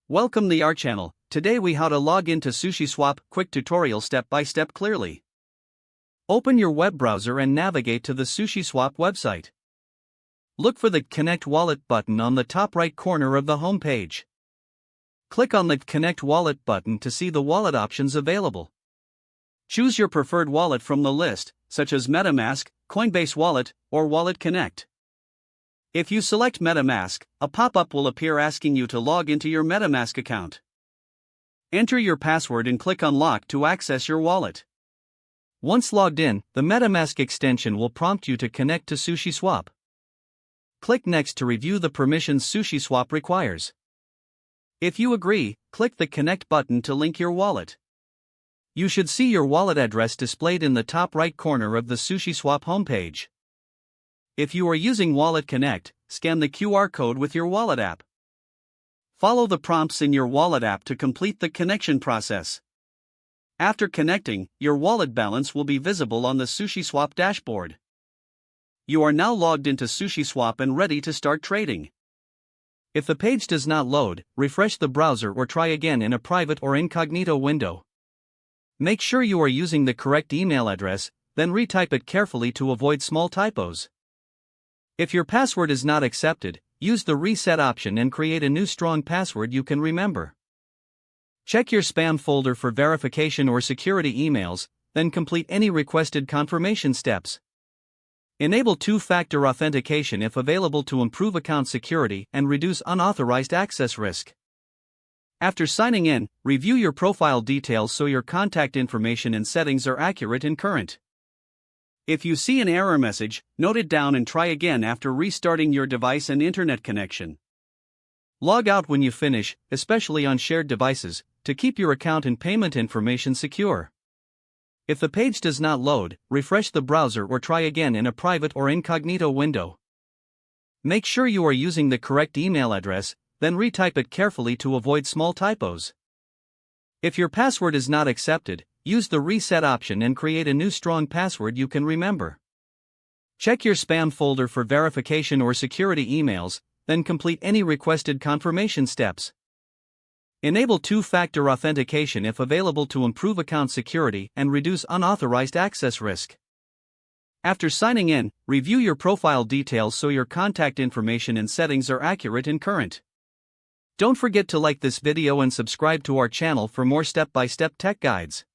Welcome to our channel. Today we how to log into Sushiswap quick tutorial step by step clearly. Open your web browser and navigate to the Sushiswap website. Look for the Connect Wallet button on the top right corner of the home page. Click on the Connect Wallet button to see the wallet options available. Choose your preferred wallet from the list, such as MetaMask, Coinbase Wallet, or Wallet Connect. If you select MetaMask, a pop-up will appear asking you to log into your MetaMask account. Enter your password and click Unlock to access your wallet. Once logged in, the MetaMask extension will prompt you to connect to Sushiswap. Click Next to review the permissions Sushiswap requires. If you agree, click the Connect button to link your wallet. You should see your wallet address displayed in the top right corner of the Sushiswap homepage. If you are using Wallet Connect, scan the QR code with your wallet app. Follow the prompts in your wallet app to complete the connection process. After connecting, your wallet balance will be visible on the Sushiswap dashboard. You are now logged into Sushiswap and ready to start trading. If the page does not load, refresh the browser or try again in a private or incognito window. Make sure you are using the correct email address, then retype it carefully to avoid small typos. If your password is not accepted, use the reset option and create a new strong password you can remember. Check your spam folder for verification or security emails, then complete any requested confirmation steps. Enable two-factor authentication if available to improve account security and reduce unauthorized access risk. After signing in, review your profile details so your contact information and settings are accurate and current. If you see an error message, note it down and try again after restarting your device and internet connection. Log out when you finish, especially on shared devices, to keep your account and payment information secure. If the page does not load, refresh the browser or try again in a private or incognito window. Make sure you are using the correct email address, then retype it carefully to avoid small typos. If your password is not accepted, use the reset option and create a new strong password you can remember. Check your spam folder for verification or security emails, then complete any requested confirmation steps. Enable two-factor authentication if available to improve account security and reduce unauthorized access risk. After signing in, review your profile details so your contact information and settings are accurate and current. Don't forget to like this video and subscribe to our channel for more step-by-step tech guides.